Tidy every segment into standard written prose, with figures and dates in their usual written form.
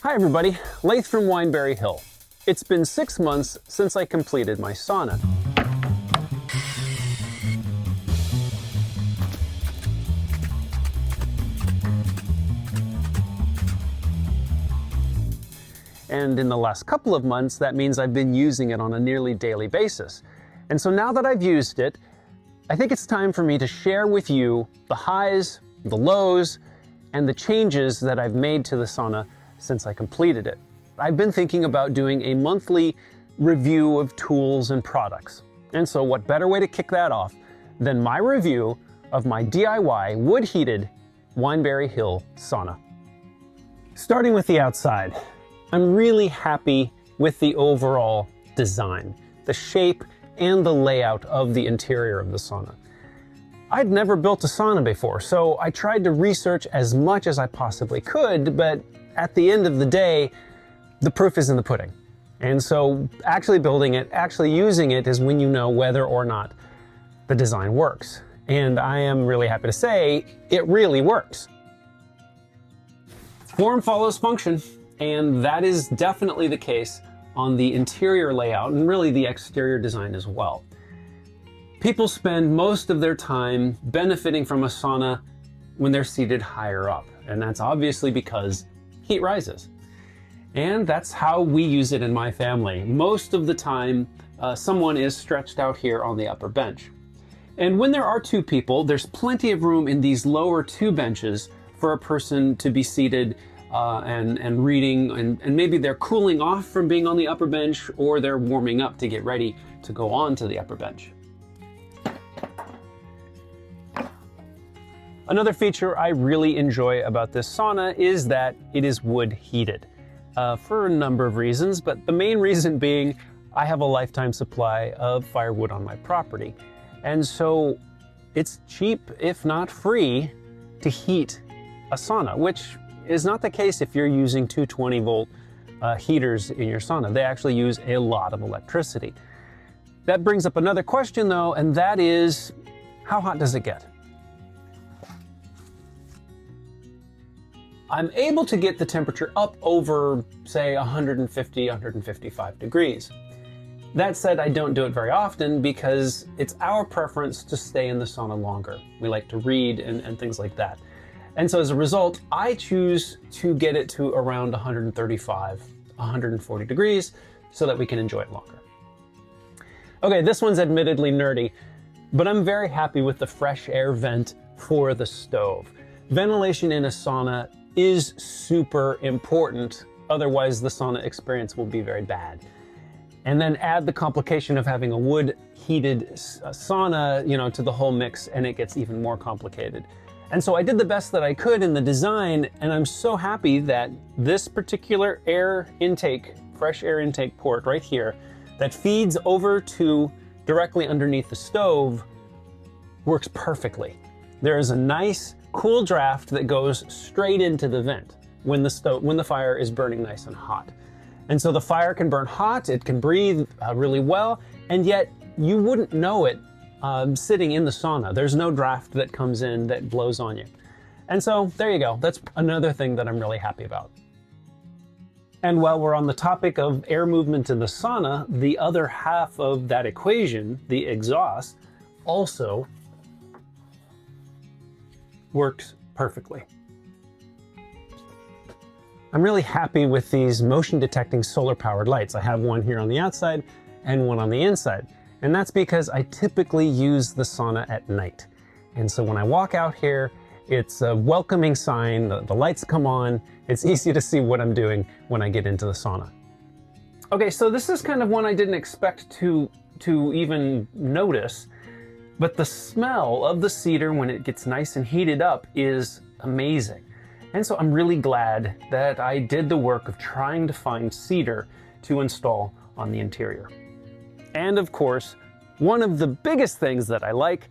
Hi everybody, Laith from Wineberry Hill. It's been 6 months since I completed my sauna. And in the last couple of months, that means I've been using it on a nearly daily basis. And so now that I've used it, I think it's time for me to share with you the highs, the lows, and the changes that I've made to the sauna since I completed it. I've been thinking about doing a monthly review of tools and products. And so what better way to kick that off than my review of my DIY wood-heated Wineberry Hill sauna. Starting with the outside, I'm really happy with the overall design, the shape and the layout of the interior of the sauna. I'd never built a sauna before, so I tried to research as much as I possibly could, but at the end of the day, the proof is in the pudding. And so actually building it, actually using it is when you know whether or not the design works. And I am really happy to say it really works. Form follows function, and that is definitely the case on the interior layout and really the exterior design as well. People spend most of their time benefiting from a sauna when they're seated higher up, and that's obviously because heat rises. And that's how we use it in my family. Most of the time, someone is stretched out here on the upper bench. And when there are two people, there's plenty of room in these lower two benches for a person to be seated and reading, and maybe they're cooling off from being on the upper bench, or they're warming up to get ready to go on to the upper bench. Another feature I really enjoy about this sauna is that it is wood heated for a number of reasons, but the main reason being I have a lifetime supply of firewood on my property. And so it's cheap, if not free, to heat a sauna, which is not the case if you're using 220 volt heaters in your sauna. They actually use a lot of electricity. That brings up another question though, and that is, how hot does it get? I'm able to get the temperature up over, say, 150, 155 degrees. That said, I don't do it very often because it's our preference to stay in the sauna longer. We like to read and things like that. And so as a result, I choose to get it to around 135, 140 degrees so that we can enjoy it longer. Okay, this one's admittedly nerdy, but I'm very happy with the fresh air vent for the stove. Ventilation in a sauna is super important, otherwise the sauna experience will be very bad. And then add the complication of having a wood heated sauna, to the whole mix, and it gets even more complicated. And so I did the best that I could in the design, and I'm so happy that this particular air intake, fresh air intake port right here, that feeds over to directly underneath the stove, works perfectly. There is a nice cool draft that goes straight into the vent when the fire is burning nice and hot. And so the fire can burn hot, it can breathe really well, and yet you wouldn't know it sitting in the sauna. There's no draft that comes in that blows on you. And so there you go. That's another thing that I'm really happy about. And while we're on the topic of air movement in the sauna, the other half of that equation, the exhaust, also works perfectly. I'm really happy with these motion detecting solar powered lights. I have one here on the outside and one on the inside. And that's because I typically use the sauna at night. And so when I walk out here, it's a welcoming sign, the lights come on, it's easy to see what I'm doing when I get into the sauna. Okay, so this is kind of one I didn't expect to even notice, but the smell of the cedar when it gets nice and heated up is amazing. And so I'm really glad that I did the work of trying to find cedar to install on the interior. And of course, one of the biggest things that I like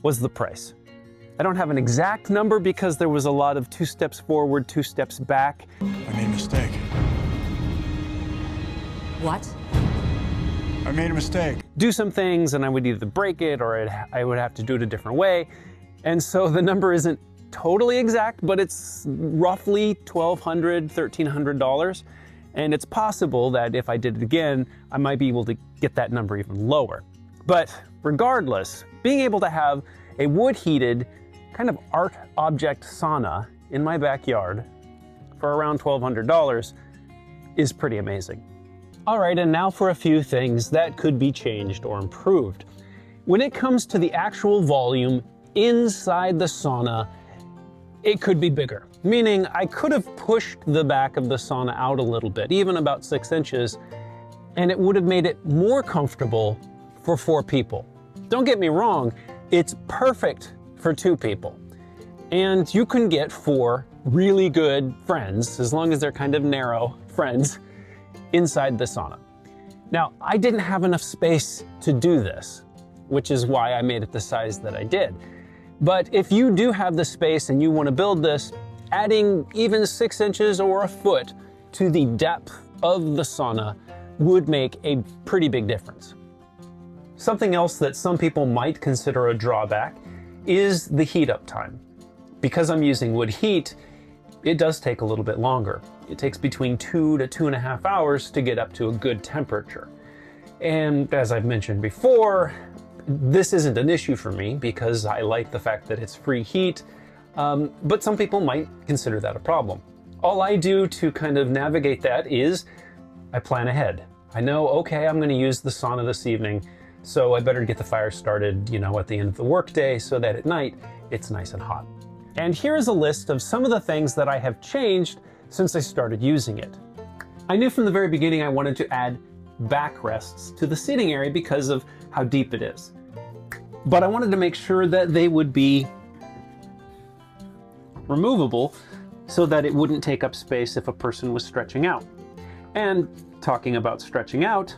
was the price. I don't have an exact number because there was a lot of 2 steps forward, 2 steps back. I made a mistake. What? I made a mistake. Do some things and I would either break it or I would have to do it a different way. And so the number isn't totally exact, but it's roughly $1,200, $1,300. And it's possible that if I did it again, I might be able to get that number even lower. But regardless, being able to have a wood-heated kind of art object sauna in my backyard for around $1,200 is pretty amazing. All right, and now for a few things that could be changed or improved. When it comes to the actual volume inside the sauna, it could be bigger. Meaning I could have pushed the back of the sauna out a little bit, even about 6 inches, and it would have made it more comfortable for 4 people. Don't get me wrong, it's perfect for 2 people. And you can get 4 really good friends, as long as they're kind of narrow friends, inside the sauna. Now, I didn't have enough space to do this, which is why I made it the size that I did. But if you do have the space and you want to build this, adding even 6 inches or a foot to the depth of the sauna would make a pretty big difference. Something else that some people might consider a drawback is the heat up time. Because I'm using wood heat, it does take a little bit longer. It takes between 2 to 2.5 hours to get up to a good temperature. And as I've mentioned before, this isn't an issue for me because I like the fact that it's free heat, but some people might consider that a problem. All I do to kind of navigate that is I plan ahead. I know, okay, I'm going to use the sauna this evening, so I better get the fire started, at the end of the workday so that at night it's nice and hot. And here is a list of some of the things that I have changed since I started using it. I knew from the very beginning I wanted to add backrests to the seating area because of how deep it is. But I wanted to make sure that they would be removable so that it wouldn't take up space if a person was stretching out. And talking about stretching out,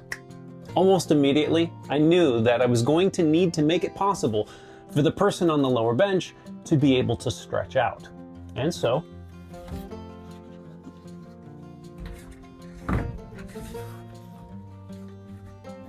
almost immediately I knew that I was going to need to make it possible for the person on the lower bench to be able to stretch out. And so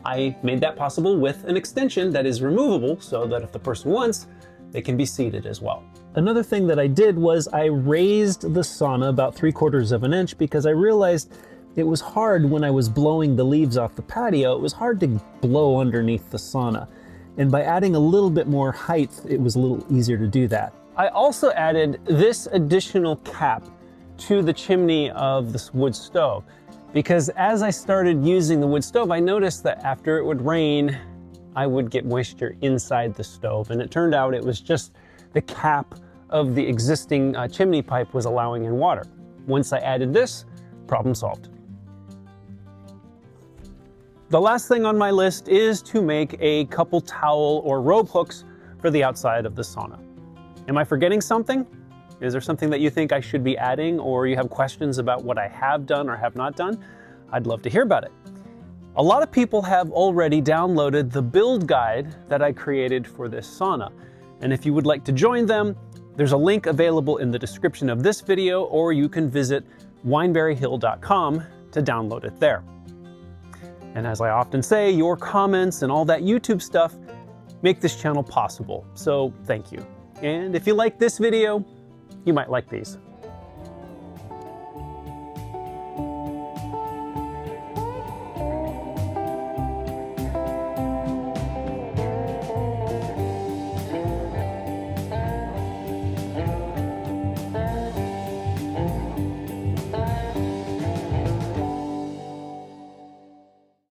I made that possible with an extension that is removable so that if the person wants, they can be seated as well. Another thing that I did was I raised the sauna about 3/4 of an inch because I realized it was hard when I was blowing the leaves off the patio. It was hard to blow underneath the sauna. And by adding a little bit more height, it was a little easier to do that. I also added this additional cap to the chimney of this wood stove, because as I started using the wood stove, I noticed that after it would rain, I would get moisture inside the stove. And it turned out it was just the cap of the existing chimney pipe was allowing in water. Once I added this, problem solved. The last thing on my list is to make a couple towel or rope hooks for the outside of the sauna. Am I forgetting something? Is there something that you think I should be adding, or you have questions about what I have done or have not done? I'd love to hear about it. A lot of people have already downloaded the build guide that I created for this sauna. And if you would like to join them, there's a link available in the description of this video, or you can visit wineberryhill.com to download it there. And as I often say, your comments and all that YouTube stuff make this channel possible. So thank you. And if you like this video, you might like these.